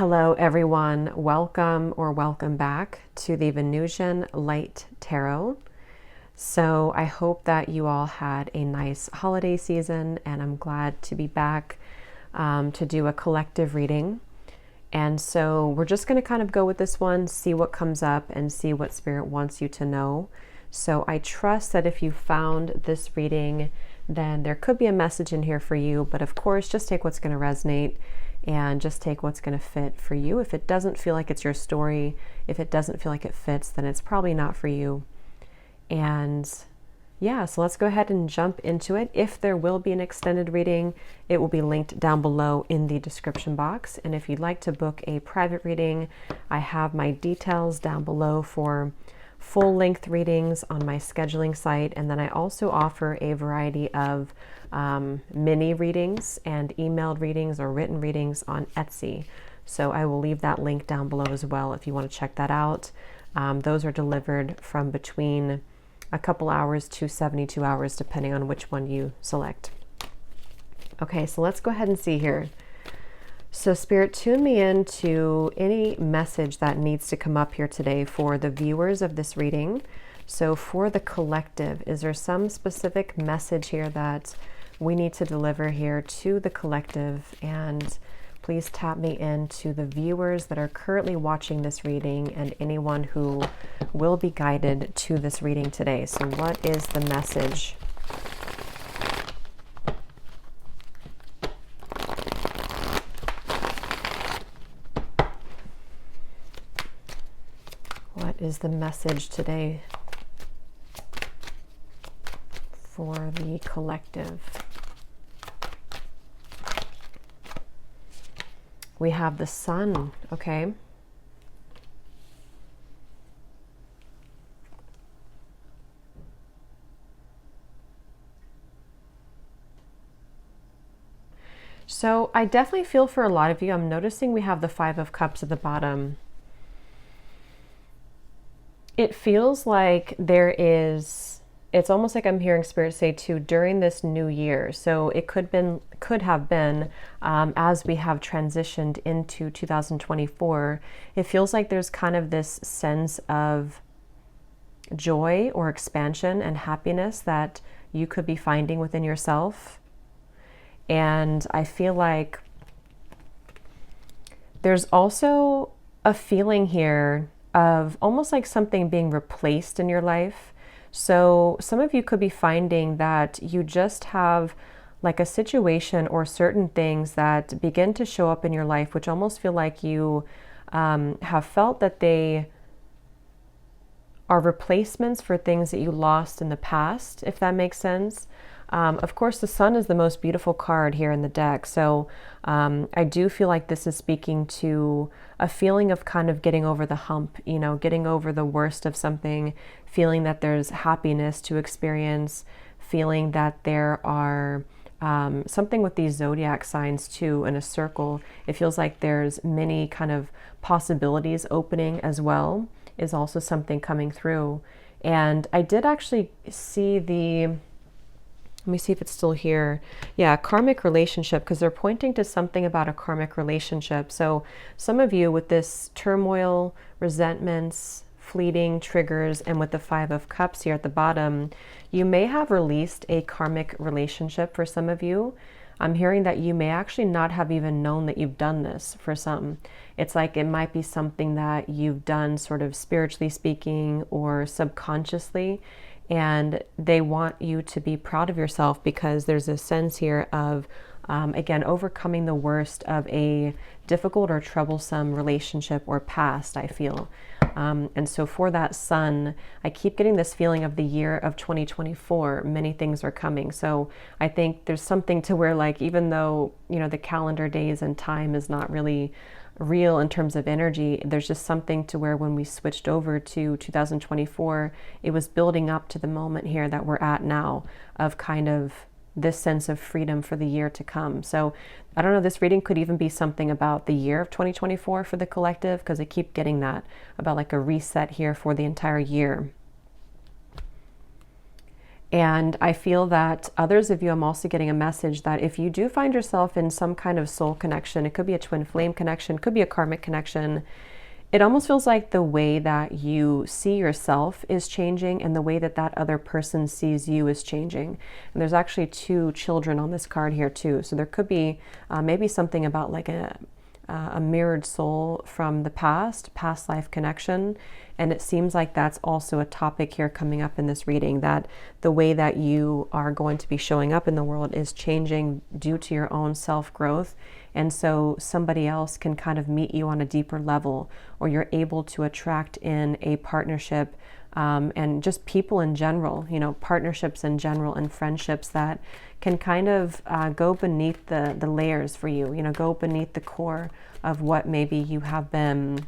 Hello everyone, welcome back to the Venusian Light Tarot. So I hope that you all had a nice holiday season, and I'm glad to be back to do a collective reading. And so we're just going to kind of go with this one, see what comes up and see what Spirit wants you to know. So I trust that if you found this reading, then there could be a message in here for you, but of course just take what's going to resonate and just take what's going to fit for you. If it doesn't feel like it's your story, if it doesn't feel like it fits, then it's probably not for you. And yeah, so let's go ahead and jump into it. If there will be an extended reading, it will be linked down below in the description box. And if you'd like to book a private reading, I have my details down below for full-length readings on my scheduling site. And then I also offer a variety of mini readings and emailed readings or written readings on Etsy. So I will leave that link down below as well if you want to check that out. Those are delivered from between a couple hours to 72 hours, depending on which one you select. Okay, so let's go ahead and see here. So Spirit, tune me in to any message that needs to come up here today for the viewers of this reading. So for the collective, is there some specific message here that we need to deliver here to the collective? And please tap me into the viewers that are currently watching this reading and anyone who will be guided to this reading today. So what is the message? What is the message today for the collective? We have the Sun, okay? So I definitely feel for a lot of you, I'm noticing we have the Five of Cups at the bottom. It feels like it's almost like I'm hearing Spirit say too, during this new year. So it could have been as we have transitioned into 2024, it feels like there's kind of this sense of joy or expansion and happiness that you could be finding within yourself. And I feel like there's also a feeling here of almost like something being replaced in your life. So some of you could be finding that you just have like a situation or certain things that begin to show up in your life, which almost feel like you have felt that they are replacements for things that you lost in the past, if that makes sense. Of course, the Sun is the most beautiful card here in the deck. So I do feel like this is speaking to a feeling of kind of getting over the hump, you know, getting over the worst of something, feeling that there's happiness to experience, feeling that there are something with these zodiac signs too in a circle. It feels like there's many kind of possibilities opening as well, is also something coming through. And I did actually see let me see if it's still here. Yeah, karmic relationship, because they're pointing to something about a karmic relationship. So some of you with this turmoil, resentments, fleeting triggers, and with the Five of Cups here at the bottom, you may have released a karmic relationship for some of you. I'm hearing that you may actually not have even known that you've done this for some. It's like it might be something that you've done sort of spiritually speaking or subconsciously. And they want you to be proud of yourself because there's a sense here of, again, overcoming the worst of a difficult or troublesome relationship or past, I feel. And so for that Sun, I keep getting this feeling of the year of 2024, many things are coming. So I think there's something to where, like, even though, you know, the calendar days and time is not really real in terms of energy, there's just something to where when we switched over to 2024, it was building up to the moment here that we're at now of kind of this sense of freedom for the year to come. So I don't know, this reading could even be something about the year of 2024 for the collective, because I keep getting that about like a reset here for the entire year. And I feel that others of you, I'm also getting a message that if you do find yourself in some kind of soul connection, it could be a twin flame connection, could be a karmic connection, it almost feels like the way that you see yourself is changing and the way that that other person sees you is changing. And there's actually 2 children on this card here too. So there could be maybe something about like a mirrored soul from the past life connection. And it seems like that's also a topic here coming up in this reading, that the way that you are going to be showing up in the world is changing due to your own self-growth. And so somebody else can kind of meet you on a deeper level, or you're able to attract in a partnership, and just people in general, you know, partnerships in general and friendships that can kind of go beneath the layers for you, you know, go beneath the core of what maybe you have been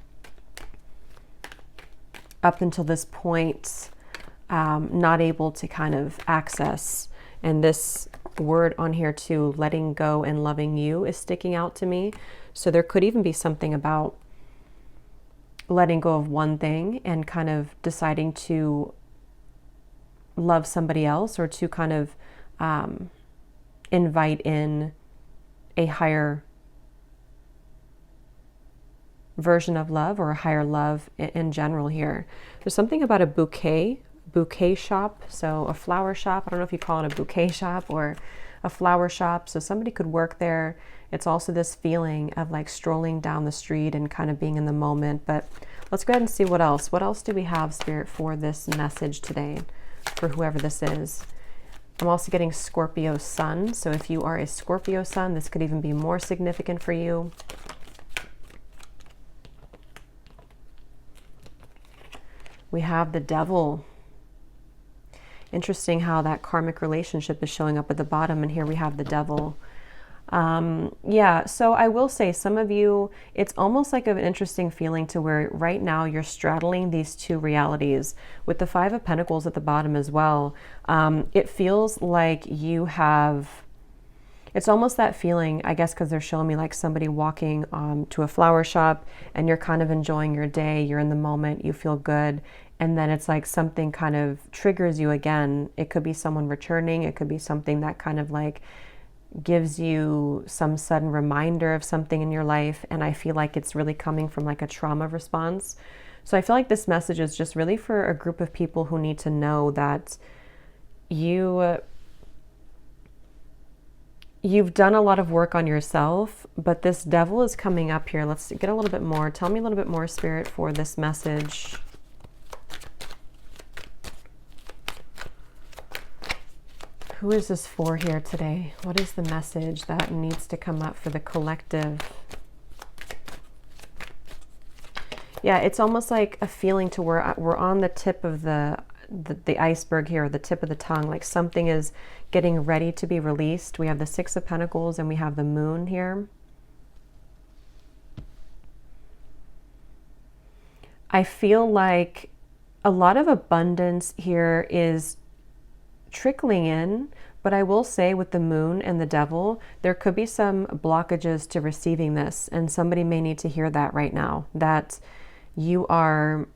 up until this point not able to kind of access. And this word on here too, letting go and loving you, is sticking out to me. So there could even be something about letting go of one thing and kind of deciding to love somebody else, or to kind of invite in a higher version of love, or a higher love in general here. There's something about a bouquet shop, so a flower shop. I don't know if you call it a bouquet shop or a flower shop. So somebody could work there. It's also this feeling of like strolling down the street and kind of being in the moment. But let's go ahead and see what else. What else do we have, Spirit, for this message today, for whoever this is? I'm also getting Scorpio Sun. So if you are a Scorpio Sun, this could even be more significant for you. We have the Devil. Interesting how that karmic relationship is showing up at the bottom, and here we have the Devil. Yeah, so I will say, some of you, it's almost like an interesting feeling to where right now you're straddling these 2 realities with the 5 of Pentacles at the bottom as well. It feels like you have, it's almost that feeling, I guess, because they're showing me like somebody walking to a flower shop, and you're kind of enjoying your day, you're in the moment, you feel good. And then it's like something kind of triggers you again. It could be someone returning. It could be something that kind of like gives you some sudden reminder of something in your life. And I feel like it's really coming from like a trauma response. So I feel like this message is just really for a group of people who need to know that you've done a lot of work on yourself, but this Devil is coming up here. Let's get a little bit more. Tell me a little bit more, Spirit, for this message. Who is this for here today? What is the message that needs to come up for the collective? Yeah, it's almost like a feeling to where we're on the tip of the iceberg here, the tip of the tongue, like something is getting ready to be released. We have the 6 of Pentacles and we have the Moon here. I feel like a lot of abundance here is trickling in, but I will say with the Moon and the Devil, there could be some blockages to receiving this, and somebody may need to hear that right now, that you are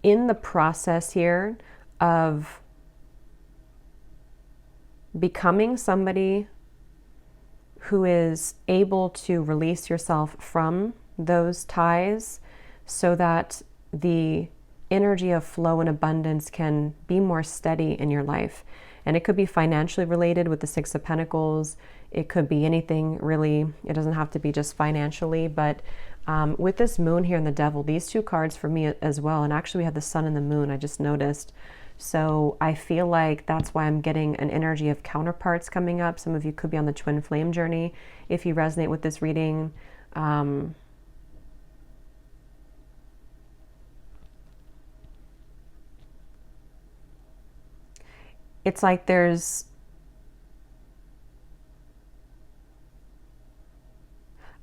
in the process here of becoming somebody who is able to release yourself from those ties, so that the energy of flow and abundance can be more steady in your life. And it could be financially related with the 6 of Pentacles. It could be anything really. It doesn't have to be just financially, but with this Moon here and the Devil, these 2 cards for me as well. And actually we have the Sun and the Moon, I just noticed. So I feel like that's why I'm getting an energy of counterparts coming up. Some of you could be on the twin flame journey if you resonate with this reading. It's like there's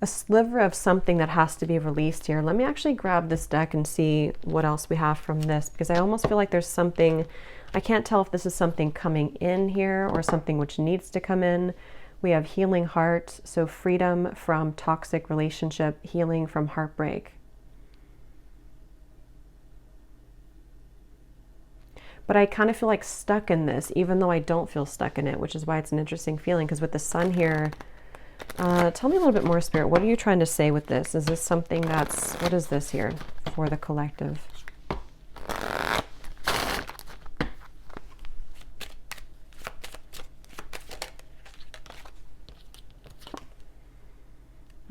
a sliver of something that has to be released here. Let me actually grab this deck and see what else we have from this, because I almost feel like there's something, I can't tell if this is something coming in here or something which needs to come in. We have healing heart, so freedom from toxic relationship, healing from heartbreak. but I kind of feel like stuck in this, even though I don't feel stuck in it, which is why it's an interesting feeling. Because with the sun here, tell me a little bit more, Spirit. What are you trying to say with this? Is this something that's, what is this here for the collective?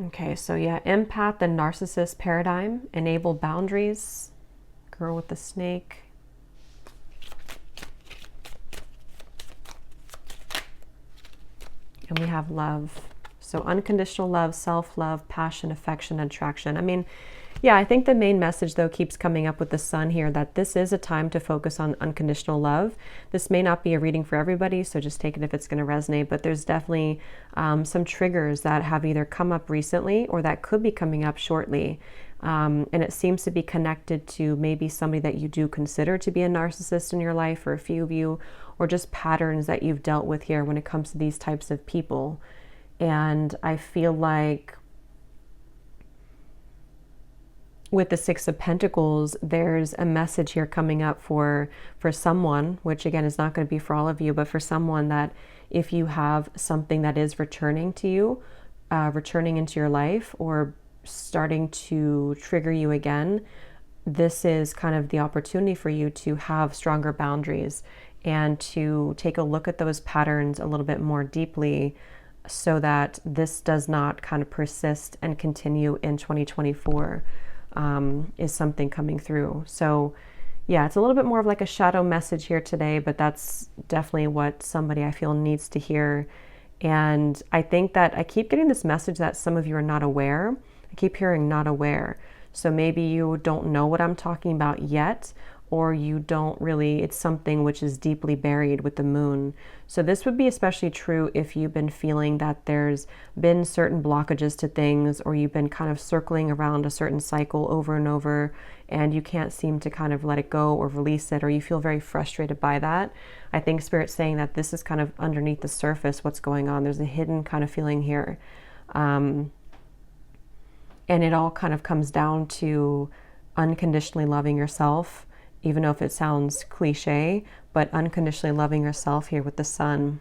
Okay, so yeah, empath and narcissist paradigm, enable boundaries, girl with the snake. And we have love. So unconditional love, self-love, passion, affection, attraction. I mean, yeah, I think the main message though keeps coming up with the sun here, that this is a time to focus on unconditional love. This may not be a reading for everybody, so just take it if it's going to resonate, but there's definitely some triggers that have either come up recently or that could be coming up shortly. And it seems to be connected to maybe somebody that you do consider to be a narcissist in your life, or a few of you, or just patterns that you've dealt with here when it comes to these types of people. And I feel like with the Six of Pentacles, there's a message here coming up for someone, which again is not going to be for all of you, but for someone, that if you have something that is returning to you, returning into your life, or starting to trigger you again, this is kind of the opportunity for you to have stronger boundaries and to take a look at those patterns a little bit more deeply, so that this does not kind of persist and continue in 2024. Is something coming through. So yeah, it's a little bit more of like a shadow message here today, but that's definitely what somebody I feel needs to hear. And I think that I keep getting this message that some of you are not aware. I keep hearing not aware. So maybe you don't know what I'm talking about yet, or you don't really, it's something which is deeply buried with the moon. So this would be especially true if you've been feeling that there's been certain blockages to things, or you've been kind of circling around a certain cycle over and over, and you can't seem to kind of let it go or release it, or you feel very frustrated by that. I think Spirit's saying that this is kind of underneath the surface, what's going on. There's a hidden kind of feeling here. And it all kind of comes down to unconditionally loving yourself, even though if it sounds cliche, but unconditionally loving yourself here with the sun.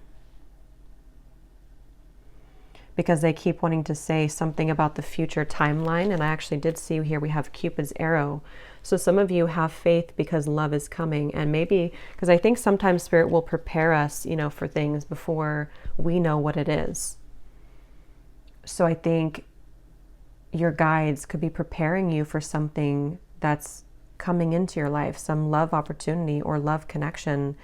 Because they keep wanting to say something about the future timeline, and I actually did see here we have Cupid's arrow. So some of you have faith because love is coming, and maybe, because I think sometimes Spirit will prepare us, you know, for things before we know what it is. So I think your guides could be preparing you for something that's coming into your life, some love opportunity or love connection.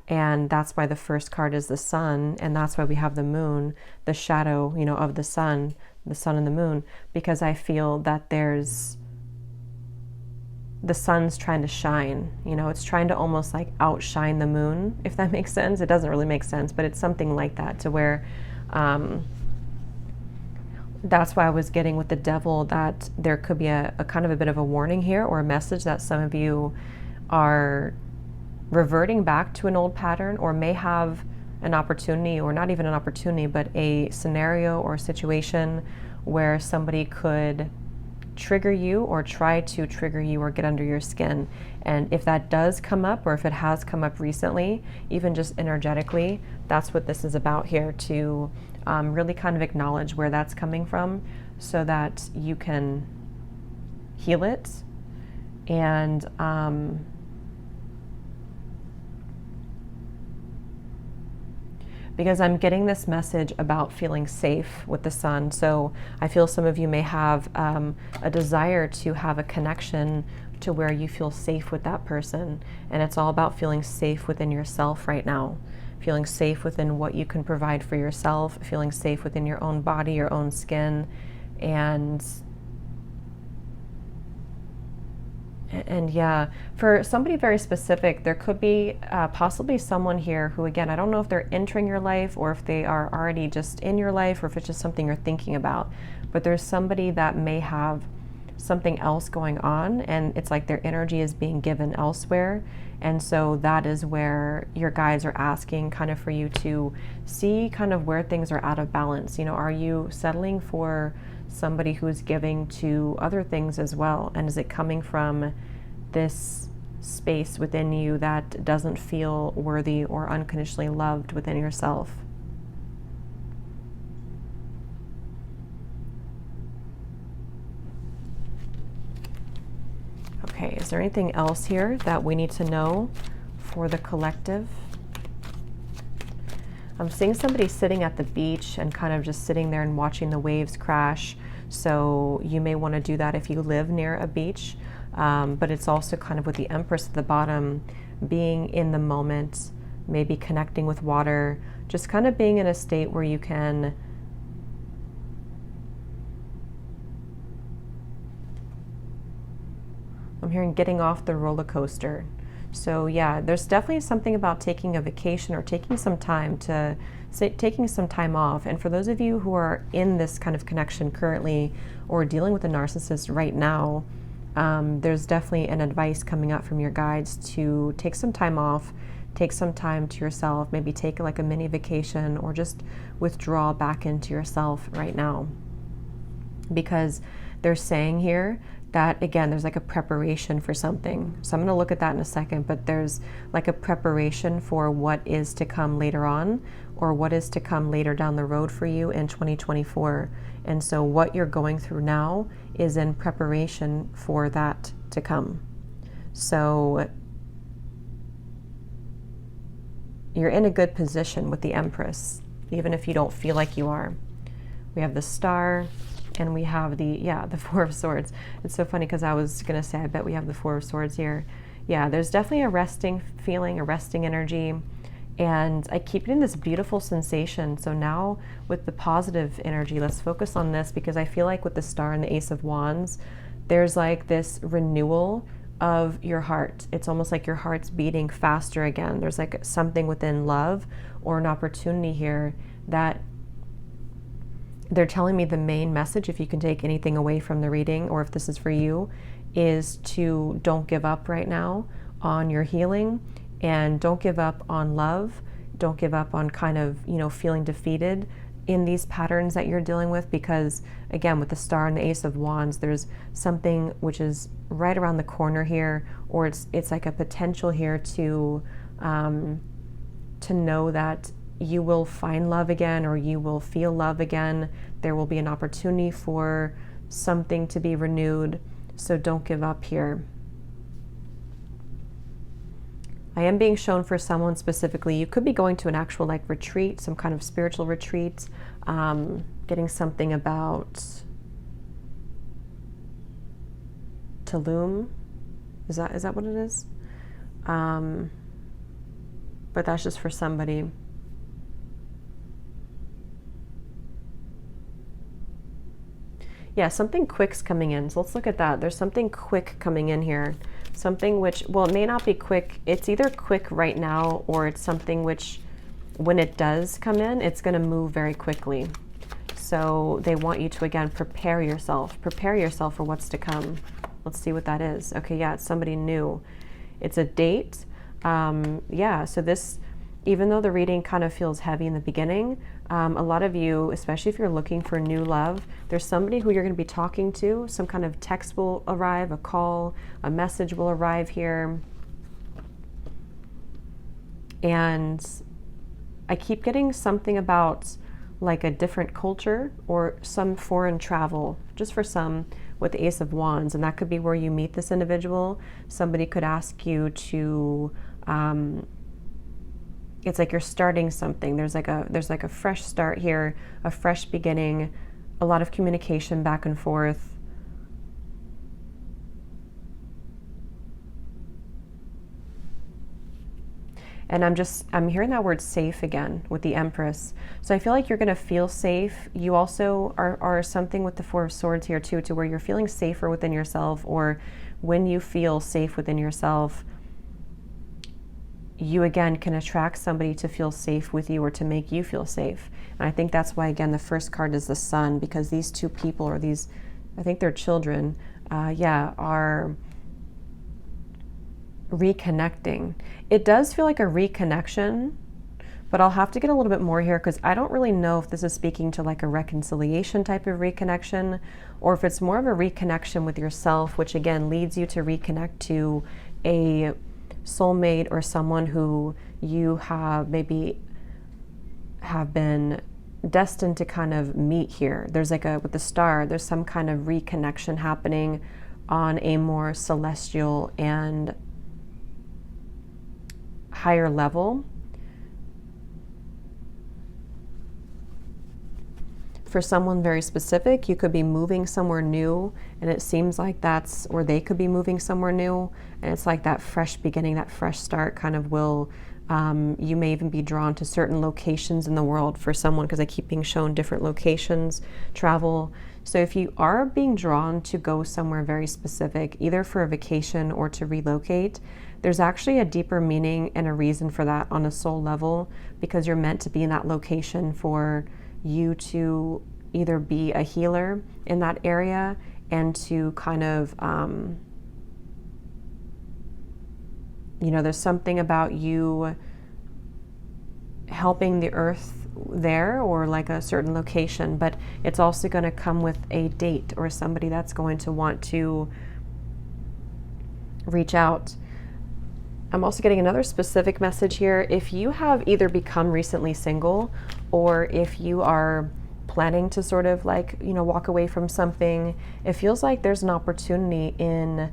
And that's why the first card is the sun, and that's why we have the moon, the shadow, you know, of the sun and the moon, because I feel that there's, the sun's trying to shine, you know, it's trying to almost like outshine the moon, if that makes sense. It doesn't really make sense, but it's something like that, to where that's why I was getting with the devil, that there could be a kind of a bit of a warning here, or a message that some of you are reverting back to an old pattern, or may have an opportunity, or not even an opportunity, but a scenario or a situation where somebody could trigger you or try to trigger you or get under your skin. And if that does come up, or if it has come up recently, even just energetically, that's what this is about here, to really kind of acknowledge where that's coming from, so that you can heal it. And because I'm getting this message about feeling safe with the sun. So I feel some of you may have a desire to have a connection to where you feel safe with that person. And it's all about feeling safe within yourself right now. Feeling safe within what you can provide for yourself, feeling safe within your own body, your own skin. And yeah, for somebody very specific, there could be possibly someone here who, again, I don't know if they're entering your life, or if they are already just in your life, or if it's just something you're thinking about. But there's somebody that may have something else going on, and it's like their energy is being given elsewhere. And so that is where your guides are asking kind of for you to see kind of where things are out of balance. You know, are you settling for somebody who's giving to other things as well? And is it coming from this space within you that doesn't feel worthy or unconditionally loved within yourself. Okay, is there anything else here that we need to know for the collective? I'm seeing somebody sitting at the beach and kind of just sitting there and watching the waves crash. So you may want to do that if you live near a beach. But it's also kind of with the Empress at the bottom, being in the moment, maybe connecting with water, just kind of being in a state where you can I'm hearing getting off the roller coaster. So yeah, there's definitely something about taking a vacation or taking some time to taking some time off. And for those of you who are in this kind of connection currently or dealing with a narcissist right now, there's definitely an advice coming out from your guides to take some time off, take some time to yourself, maybe take like a mini vacation or just withdraw back into yourself right now. Because they're saying here that, again, there's like a preparation for something. So I'm going to look at that in a second, but there's like a preparation for what is to come later on or what is to come later down the road for you in 2024. And so what you're going through now is in preparation for that to come. So you're in a good position with the Empress, even if you don't feel like you are. We have the Star, and we have the Four of Swords. It's so funny because I was going to say, I bet we have the Four of Swords here. Yeah, there's definitely a resting feeling, a resting energy. And I keep getting this beautiful sensation. So now with the positive energy, let's focus on this because I feel like with the Star and the Ace of Wands, there's like this renewal of your heart. It's almost like your heart's beating faster again. There's like something within love or an opportunity here that they're telling me the main message, if you can take anything away from the reading, or if this is for you, is to don't give up right now on your healing and don't give up on love. Don't give up on kind of, feeling defeated in these patterns that you're dealing with, because again, with the Star and the Ace of Wands, there's something which is right around the corner here, or it's like a potential here to know that you will find love again, or you will feel love again. There will be an opportunity for something to be renewed. So don't give up here. I am being shown for someone specifically. You could be going to an actual like retreat, some kind of spiritual retreat, getting something about Tulum. Is that what it is? But that's just for somebody. Yeah, something quick's coming in. So let's look at that. There's something quick coming in here. Something which, well, it may not be quick. It's either quick right now or it's something which, when it does come in, it's going to move very quickly. So they want you to, again, prepare yourself. Prepare yourself for what's to come. Let's see what that is. Okay, yeah, it's somebody new. It's a date. Yeah, so this, even though the reading kind of feels heavy in the beginning, a lot of you, especially if you're looking for new love, there's somebody who you're going to be talking to. Some kind of text will arrive, a call, a message will arrive here. And I keep getting something about like a different culture or some foreign travel, just for some with the Ace of Wands. And that could be where you meet this individual. Somebody could ask you to, it's like you're starting something. There's like a fresh start here, a fresh beginning, a lot of communication back and forth. And I'm hearing that word safe again with the Empress. So I feel like you're going to feel safe. You also are something with the Four of Swords here too, to where you're feeling safer within yourself, or when you feel safe within yourself, you again can attract somebody to feel safe with you or to make you feel safe. And I think that's why, again, the first card is the Sun, because these two people, or these, I think they're children, are reconnecting. It does feel like a reconnection, but I'll have to get a little bit more here because I don't really know if this is speaking to like a reconciliation type of reconnection, or if it's more of a reconnection with yourself, which again leads you to reconnect to a soulmate or someone who you have maybe have been destined to kind of meet here. There's like with the star, there's some kind of reconnection happening on a more celestial and higher level. For someone very specific, you could be moving somewhere new, and it seems like that's, or they could be moving somewhere new, and it's like that fresh beginning, that fresh start kind of will, you may even be drawn to certain locations in the world for someone, because I keep being shown different locations, travel. So if you are being drawn to go somewhere very specific, either for a vacation or to relocate, there's actually a deeper meaning and a reason for that on a soul level, because you're meant to be in that location for you to either be a healer in that area and to kind of, there's something about you helping the earth there or like a certain location, but it's also going to come with a date or somebody that's going to want to reach out. I'm also getting another specific message here. If you have either become recently single, or if you are planning to sort of like, walk away from something, it feels like there's an opportunity in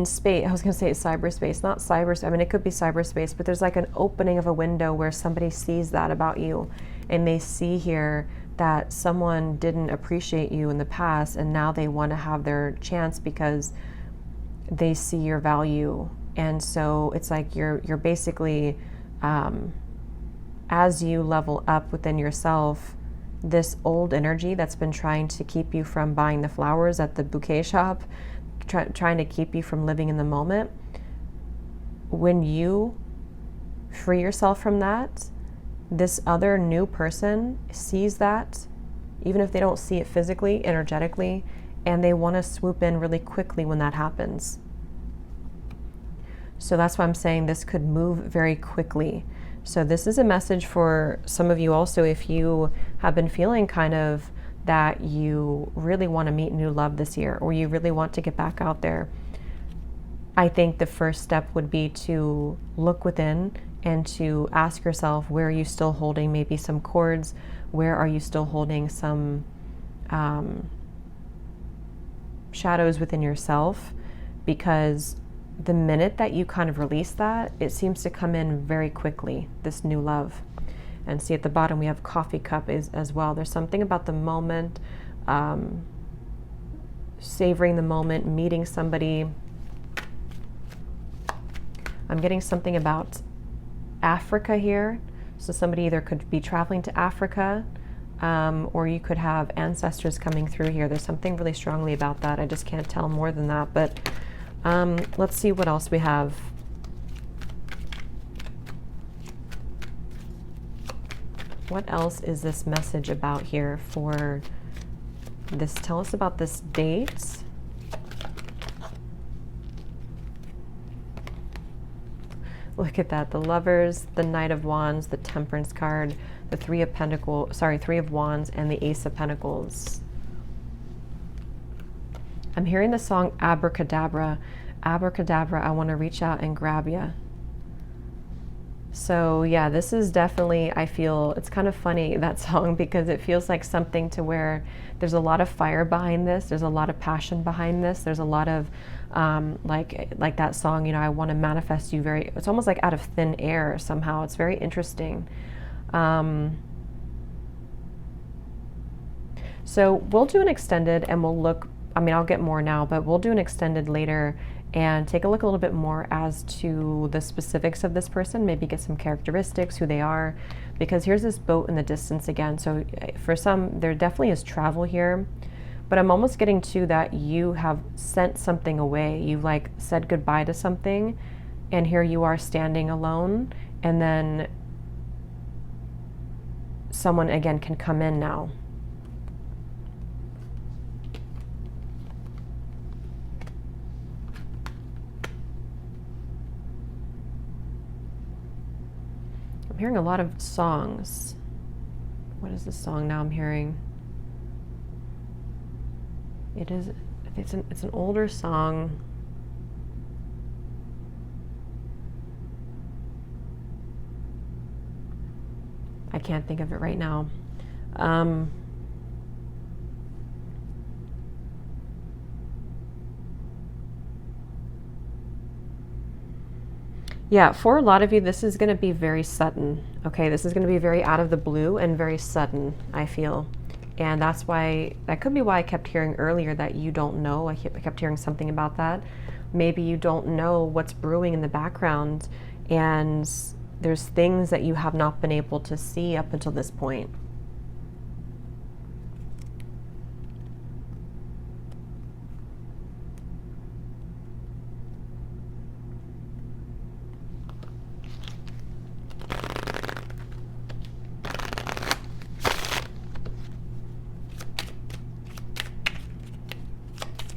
space. I was going to say cyberspace, not cyberspace. I mean, it could be cyberspace, but there's like an opening of a window where somebody sees that about you, and they see here that someone didn't appreciate you in the past, and now they want to have their chance because they see your value. And so it's like you're basically, as you level up within yourself, this old energy that's been trying to keep you from buying the flowers at the bouquet shop, trying to keep you from living in the moment, when you free yourself from that, this other new person sees that, even if they don't see it physically, energetically, and they want to swoop in really quickly when that happens. So that's why I'm saying this could move very quickly. So this is a message for some of you also, if you have been feeling kind of that you really want to meet new love this year, or you really want to get back out there. I think the first step would be to look within and to ask yourself, where are you still holding maybe some cords? Where are you still holding some shadows within yourself? Because the minute that you kind of release that, it seems to come in very quickly, this new love. And see at the bottom we have coffee cup as well. There's something about the moment, savoring the moment, meeting somebody. I'm getting something about Africa here. So somebody either could be traveling to Africa, or you could have ancestors coming through here. There's something really strongly about that. I just can't tell more than that. But let's see what else we have. What else is this message about here for this? Tell us about this date. Look at that, the Lovers, the Knight of Wands, the Temperance card, the Three of Wands, and the Ace of Pentacles. I'm hearing the song Abracadabra. Abracadabra, I want to reach out and grab ya. So yeah, this is definitely, I feel, it's kind of funny, that song, because it feels like something to where there's a lot of fire behind this, there's a lot of passion behind this, there's a lot of like that song, I want to manifest you it's almost like out of thin air somehow. It's very interesting. So we'll do an extended, and we'll look, I'll get more now, but we'll do an extended later and take a look a little bit more as to the specifics of this person, maybe get some characteristics, who they are, because here's this boat in the distance again. So for some, there definitely is travel here, but I'm almost getting to that you have sent something away. You've like said goodbye to something, and here you are standing alone, and then someone again can come in now. I'm hearing a lot of songs. What is this song now I'm hearing? It's an older song. can't think of it right now. Yeah, for a lot of you, this is going to be very sudden. Okay, this is going to be very out of the blue and very sudden, I feel. And that's why, that could be why I kept hearing earlier that you don't know. I kept hearing something about that. Maybe you don't know what's brewing in the background, and there's things that you have not been able to see up until this point.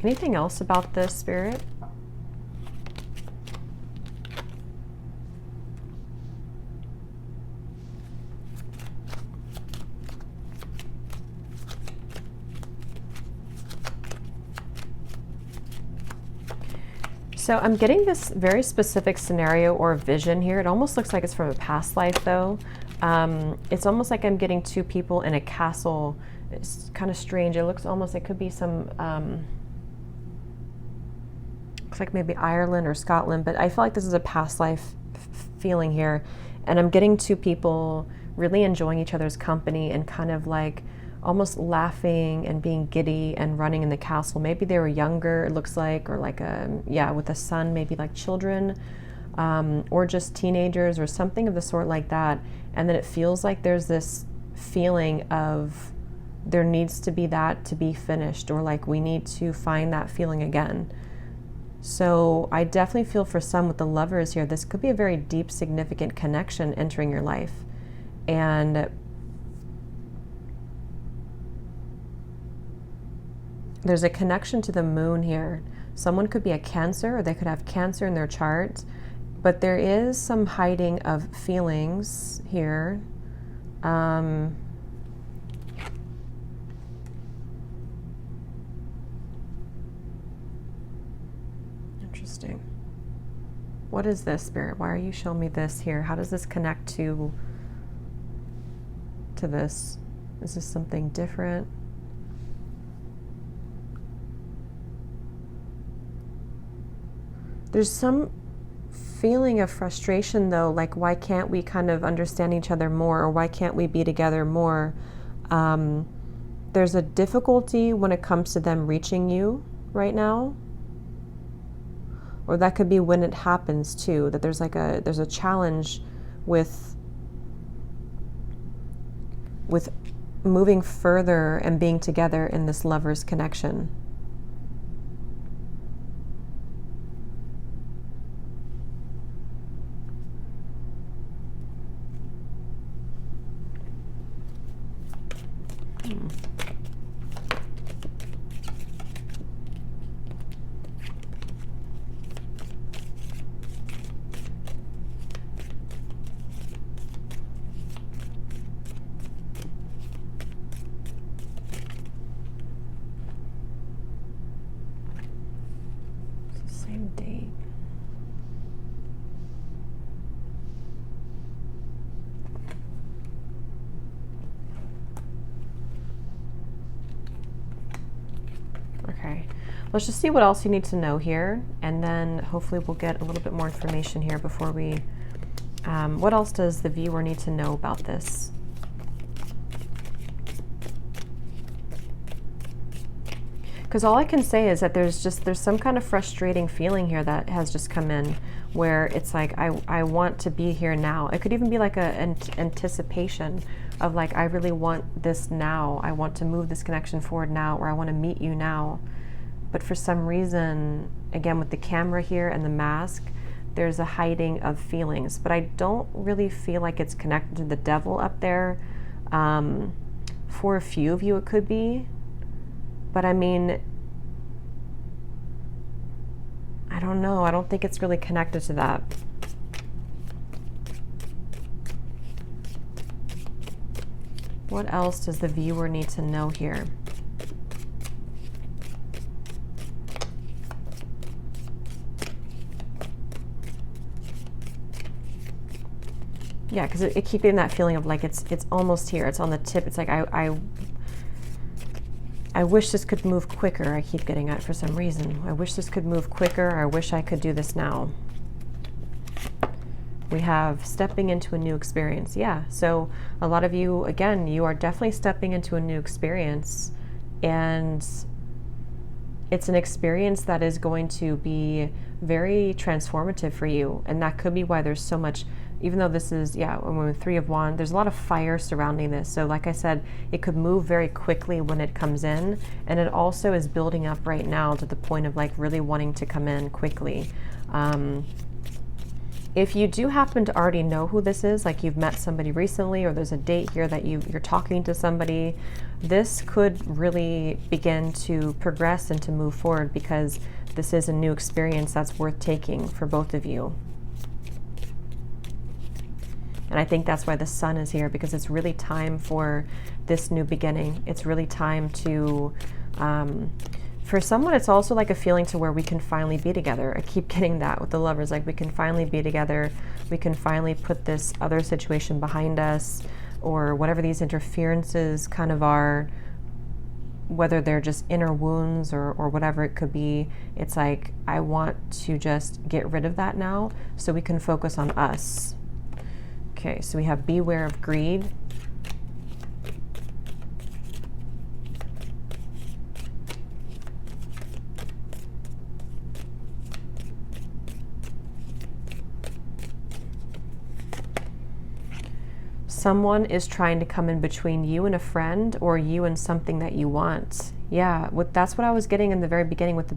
Anything else about this, Spirit? So I'm getting this very specific scenario or vision here. It almost looks like it's from a past life, though. It's almost like I'm getting two people in a castle. It's kind of strange. It looks almost, it could be some... looks like maybe Ireland or Scotland, but I feel like this is a past life feeling here. And I'm getting two people really enjoying each other's company and kind of like almost laughing and being giddy and running in the castle. Maybe they were younger, it looks like, or like with a son, maybe like children, or just teenagers or something of the sort like that. And then it feels like there's this feeling of there needs to be that to be finished, or like we need to find that feeling again. So I definitely feel for some with the Lovers here, this could be a very deep, significant connection entering your life. And there's a connection to the moon here. Someone could be a Cancer, or they could have Cancer in their chart, but there is some hiding of feelings here. Interesting. What is this, Spirit? Why are you showing me this here? How does this connect to this? Is this something different? There's some feeling of frustration, though, like why can't we kind of understand each other more, or why can't we be together more? There's a difficulty when it comes to them reaching you right now. Or that could be when it happens too, that there's a challenge with moving further and being together in this Lover's connection. Same date. Okay, let's just see what else you need to know here, and then hopefully we'll get a little bit more information here before we... what else does the viewer need to know about this? Because all I can say is that there's some kind of frustrating feeling here that has just come in, where it's like, I want to be here now. It could even be like an anticipation of like, I really want this now. I want to move this connection forward now, or I want to meet you now. But for some reason, again, with the camera here and the mask, there's a hiding of feelings. But I don't really feel like it's connected to the devil up there. For a few of you, it could be. But I mean, I don't know. I don't think it's really connected to that. What else does the viewer need to know here? Yeah, because it keeps getting that feeling of like it's almost here. It's on the tip. It's like I wish this could move quicker. I keep getting it for some reason. I wish this could move quicker. I wish I could do this now. We have stepping into a new experience. Yeah, so a lot of you, again, you are definitely stepping into a new experience, and it's an experience that is going to be very transformative for you. And that could be why there's so much, even though this is, yeah, with Three of Wands, there's a lot of fire surrounding this. So like I said, it could move very quickly when it comes in. And it also is building up right now to the point of like really wanting to come in quickly. If you do happen to already know who this is, like you've met somebody recently, or there's a date here that you're talking to somebody, this could really begin to progress and to move forward, because this is a new experience that's worth taking for both of you. And I think that's why the sun is here, because it's really time for this new beginning. It's really time to, for someone, it's also like a feeling to where we can finally be together. I keep getting that with the Lovers, like we can finally be together. We can finally put this other situation behind us, or whatever these interferences kind of are, whether they're just inner wounds or whatever it could be. It's like, I want to just get rid of that now so we can focus on us. Okay, so we have beware of greed. Someone is trying to come in between you and a friend, or you and something that you want. Yeah, that's what I was getting in the very beginning with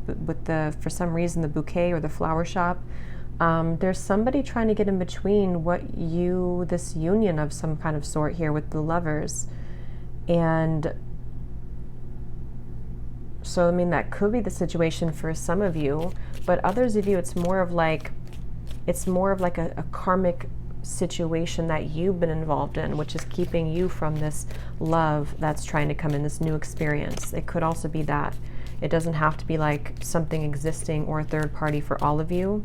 the for some reason, the bouquet or the flower shop. There's somebody trying to get in between this union of some kind of sort here with the Lovers. And so, I mean, that could be the situation for some of you, but others of you, it's more of like a karmic situation that you've been involved in, which is keeping you from this love that's trying to come in, this new experience. It could also be that. It doesn't have to be like something existing or a third party for all of you.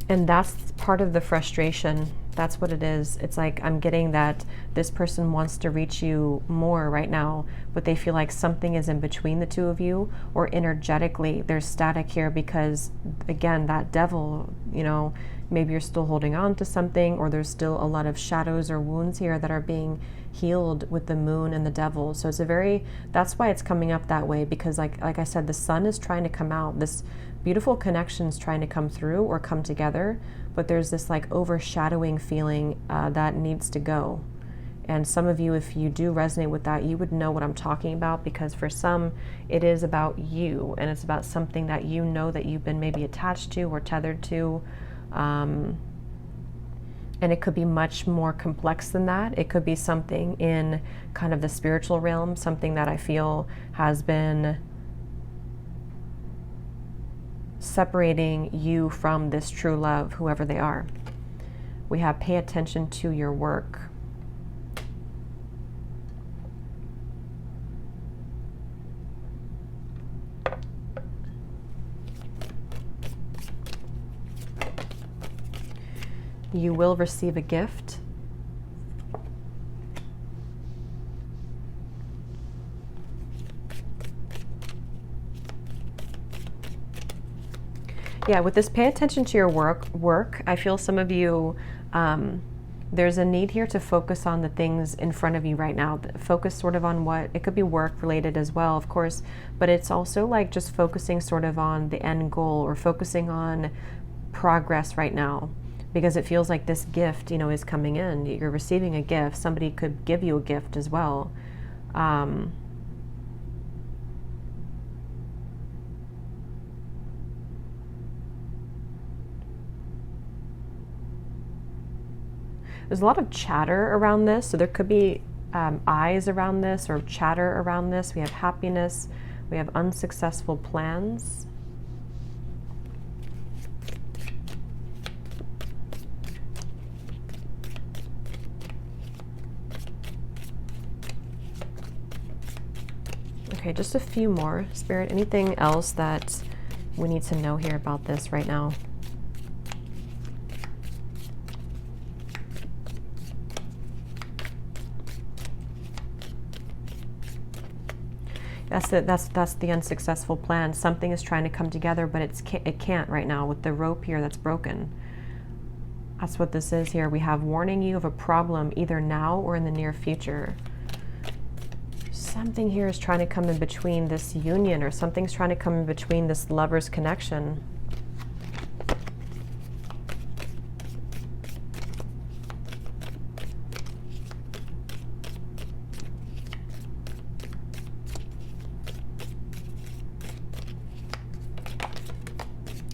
And that's part of the frustration. That's what it is. It's like, I'm getting that this person wants to reach you more right now, but they feel like something is in between the two of you, or energetically there's static here because, again, that devil, you know, maybe you're still holding on to something, or there's still a lot of shadows or wounds here that are being healed with the moon and the devil. So it's that's why it's coming up that way, because like I said, the sun is trying to come out. This beautiful connection's trying to come through or come together, but there's this like overshadowing feeling that needs to go. And some of you, if you do resonate with that, you would know what I'm talking about, because for some, it is about you, and it's about something that you know that you've been maybe attached to or tethered to. And it could be much more complex than that. It could be something in kind of the spiritual realm, something that I feel has been separating you from this true love, whoever they are. We have pay attention to your work. You will receive a gift. Yeah, with this pay attention to your work, I feel some of you, there's a need here to focus on the things in front of you right now. Focus sort of on what, it could be work related as well, of course, but it's also like just focusing sort of on the end goal, or focusing on progress right now. Because it feels like this gift, you know, is coming in. You're receiving a gift. Somebody could give you a gift as well. There's a lot of chatter around this, so there could be eyes around this, or chatter around this. We have happiness. We have unsuccessful plans. Okay, just a few more. Spirit, anything else that we need to know here about this right now? That's the unsuccessful plan. Something is trying to come together, but it can't right now with the rope here that's broken. That's what this is here. We have warning you of a problem either now or in the near future. Something here is trying to come in between this union, or something's trying to come in between this lover's connection.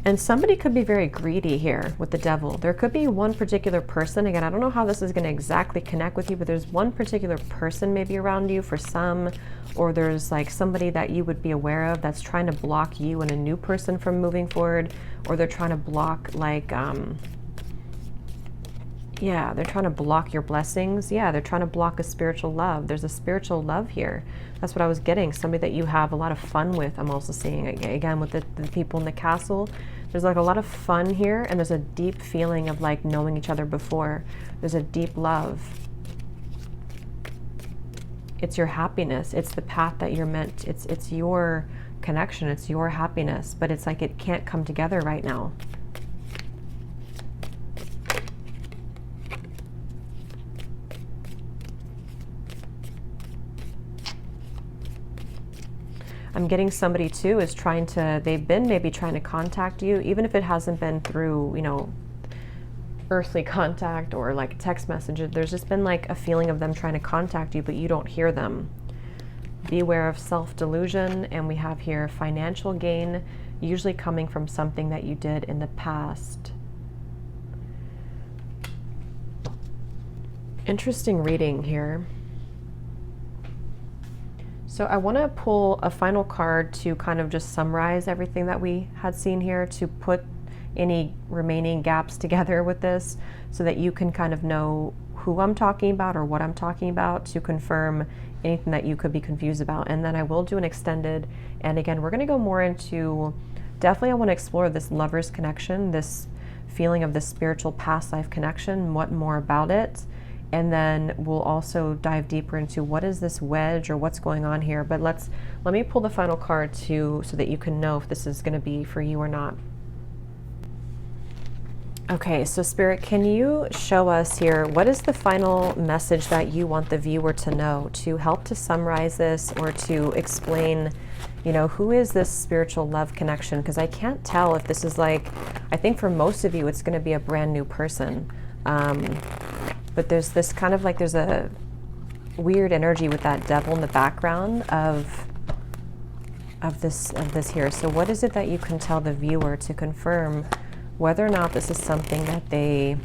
And somebody could be very greedy here with the devil. There could be one particular person. Again, I don't know how this is going to exactly connect with you, but there's one particular person maybe around you for some, or there's like somebody that you would be aware of that's trying to block you and a new person from moving forward, or they're trying to block like, yeah, they're trying to block your blessings. Yeah, they're trying to block a spiritual love. There's a spiritual love here. That's what I was getting. Somebody that you have a lot of fun with. I'm also seeing, again, with the people in the castle. There's like a lot of fun here, and there's a deep feeling of like knowing each other before. There's a deep love. It's your happiness. It's the path that you're meant. It's your connection. It's your happiness. But it's like it can't come together right now. I'm getting somebody too is trying to, they've been maybe trying to contact you, even if it hasn't been through, you know, earthly contact or like text messages. There's just been like a feeling of them trying to contact you, but you don't hear them. Beware of self-delusion. And we have here financial gain, usually coming from something that you did in the past. Interesting reading here. So I want to pull a final card to kind of just summarize everything that we had seen here, to put any remaining gaps together with this so that you can kind of know who I'm talking about or what I'm talking about, to confirm anything that you could be confused about. And then I will do an extended. And again, we're going to go more into, definitely I want to explore this lover's connection, this feeling of the spiritual past life connection, what more about it. And then we'll also dive deeper into what is this wedge or what's going on here. But let me pull the final card too, so that you can know if this is going to be for you or not. Okay, so Spirit, can you show us here, what is the final message that you want the viewer to know, to help to summarize this or to explain, you know, who is this spiritual love connection? Because I can't tell if this is like, I think for most of you, it's going to be a brand new person. But there's this kind of like, there's a weird energy with that devil in the background of this here. So what is it that you can tell the viewer to confirm whether or not this is something that they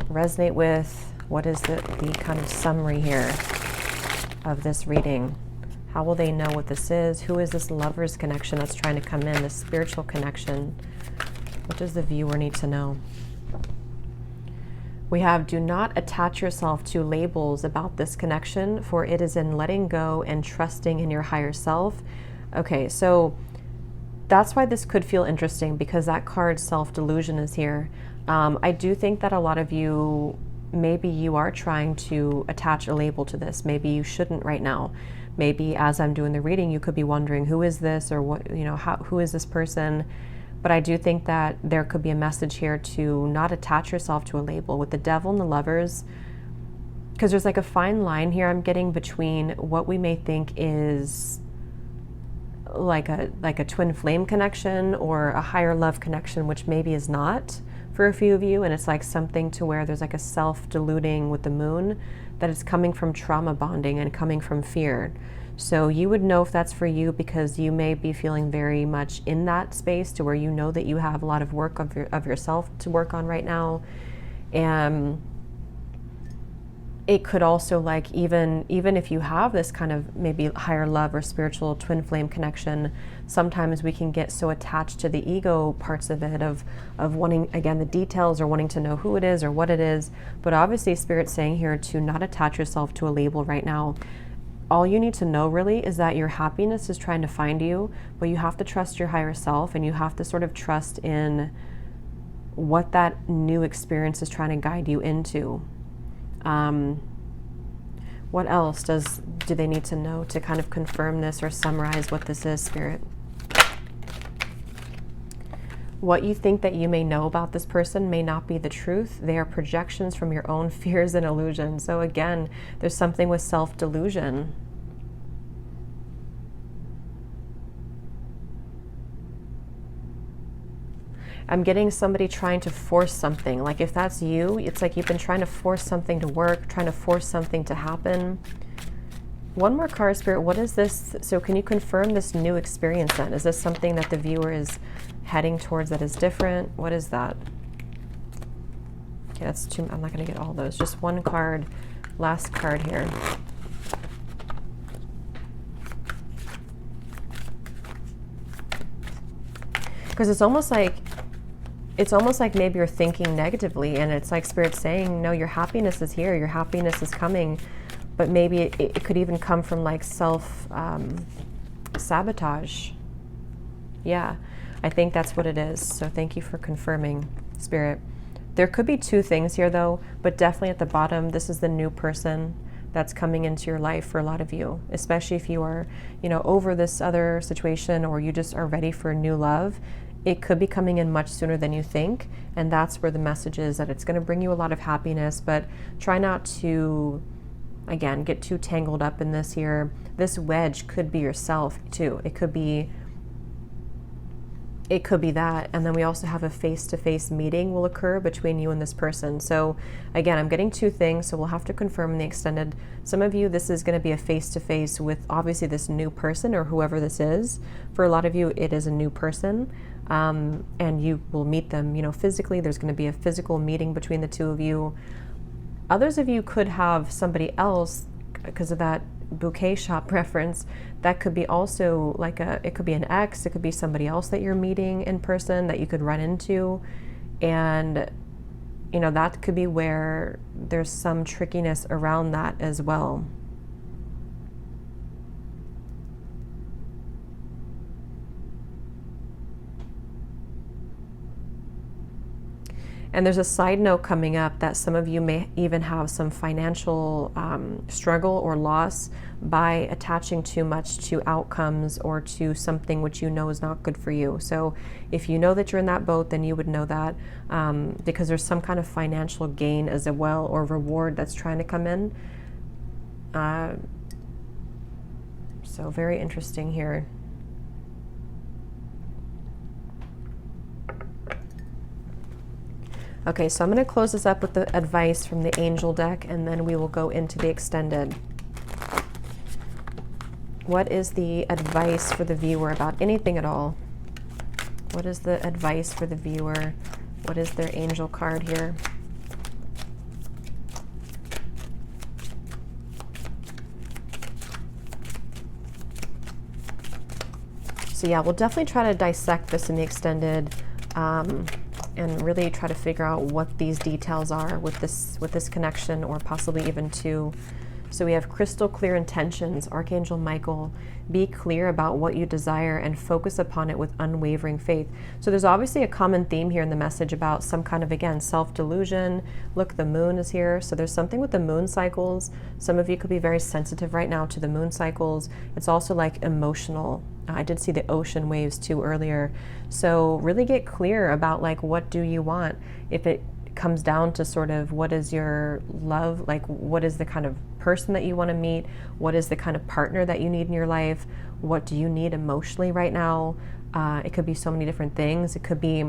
resonate with? What is the kind of summary here of this reading? How will they know what this is? Who is this lover's connection that's trying to come in, this spiritual connection? What does the viewer need to know? We have, do not attach yourself to labels about this connection, for it is in letting go and trusting in your higher self. Okay, so that's why this could feel interesting, because that card self-delusion is here. I do think that a lot of you, maybe you are trying to attach a label to this. Maybe you shouldn't right now. Maybe as I'm doing the reading, you could be wondering, who is this, or what, you know, who is this person? But I do think that there could be a message here to not attach yourself to a label with the devil and the lovers, because there's like a fine line here I'm getting between what we may think is like a twin flame connection or a higher love connection, which maybe is not for a few of you. And it's like something to where there's like a self-deluding with the moon, that it's coming from trauma bonding and coming from fear. So you would know if that's for you, because you may be feeling very much in that space to where you know that you have a lot of work of yourself to work on right now. And it could also, like, even if you have this kind of maybe higher love or spiritual twin flame connection, sometimes we can get so attached to the ego parts of it, of wanting, again, the details, or wanting to know who it is or what it is. But obviously Spirit's saying here to not attach yourself to a label right now. all you need to know really is that your happiness is trying to find you, but you have to trust your higher self, and you have to sort of trust in what that new experience is trying to guide you into. What else do they need to know to kind of confirm this or summarize what this is, Spirit? What you think that you may know about this person may not be the truth. They are projections from your own fears and illusions. So again, there's something with self-delusion. I'm getting somebody trying to force something. Like if that's you, it's like you've been trying to force something to work, trying to force something to happen. One more card, Spirit. What is this? So can you confirm this new experience then? Is this something that the viewer is heading towards that is different? What is that? Okay, that's too, I'm not going to get all those. Just one card, last card here. Because it's almost like maybe you're thinking negatively, and it's like Spirit saying, no, your happiness is here, your happiness is coming, but maybe it could even come from like sabotage. Yeah, I think that's what it is. So thank you for confirming, Spirit. There could be two things here though, but definitely at the bottom, this is the new person that's coming into your life for a lot of you, especially if you are, over this other situation, or you just are ready for new love. It could be coming in much sooner than you think, and that's where the message is, that it's going to bring you a lot of happiness, but try not to, again, get too tangled up in this here. This wedge could be yourself too. It could be that, and then we also have a face-to-face meeting will occur between you and this person. So again, I'm getting two things, so we'll have to confirm in the extended. Some of you, this is going to be a face-to-face with obviously this new person or whoever this is. For a lot of you, it is a new person, and you will meet them, physically. There's going to be a physical meeting between the two of you. Others of you could have somebody else, because of that bouquet shop reference, that could be also like it could be an ex, it could be somebody else that you're meeting in person that you could run into, and that could be where there's some trickiness around that as well. And there's a side note coming up that some of you may even have some financial struggle or loss by attaching too much to outcomes or to something which you know is not good for you. So if you know that you're in that boat, then you would know that, because there's some kind of financial gain as well, or reward that's trying to come in. So very interesting here. Okay, so I'm going to close this up with the advice from the angel deck, and then we will go into the extended. What is the advice for the viewer about anything at all? What is the advice for the viewer? What is their angel card here? So yeah, we'll definitely try to dissect this in the extended, and really try to figure out what these details are with this connection, or possibly even two. So we have crystal clear intentions, Archangel Michael. Be clear about what you desire and focus upon it with unwavering faith. So there's obviously a common theme here in the message about some kind of, again, self-delusion. Look, the moon is here. So there's something with the moon cycles. Some of you could be very sensitive right now to the moon cycles. It's also like emotional. I did see the ocean waves too earlier. So really get clear about like, what do you want? If it comes down to sort of what is your love, like what is the kind of person that you want to meet? What is the kind of partner that you need in your life? What do you need emotionally right now? It could be so many different things. It could be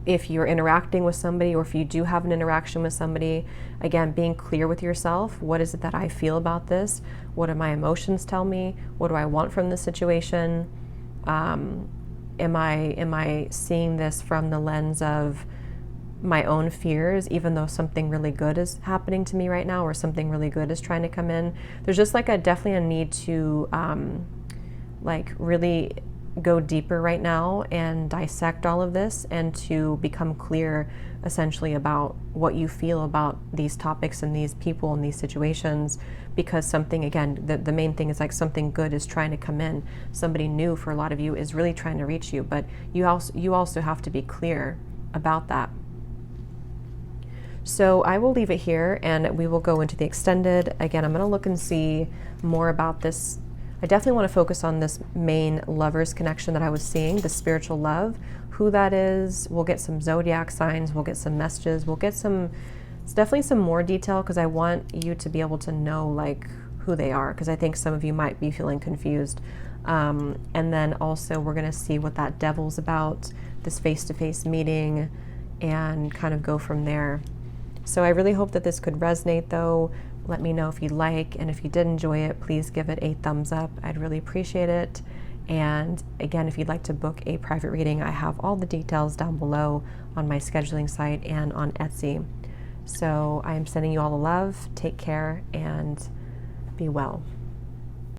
if you're interacting with somebody, or if you do have an interaction with somebody, again, being clear with yourself. What is it that I feel about this? What do my emotions tell me? What do I want from this situation? Am I seeing this from the lens of my own fears, even though something really good is happening to me right now, or something really good is trying to come in? There's just like definitely a need to like really go deeper right now and dissect all of this and to become clear essentially about what you feel about these topics and these people and these situations, because something, again, the main thing is like something good is trying to come in. Somebody new for a lot of you is really trying to reach you, but you also have to be clear about that. So I will leave it here and we will go into the extended. Again, I'm going to look and see more about this. I definitely want to focus on this main lover's connection that I was seeing, the spiritual love, who that is. We'll get some zodiac signs, we'll get some messages, we'll get it's definitely some more detail, because I want you to be able to know like who they are, because I think some of you might be feeling confused. And then also we're going to see what that devil's about, this face-to-face meeting, and kind of go from there. So I really hope that this could resonate though. Let me know if you like, and if you did enjoy it, please give it a thumbs up. I'd really appreciate it. And again, if you'd like to book a private reading, I have all the details down below on my scheduling site and on Etsy. So I am sending you all the love. Take care and be well.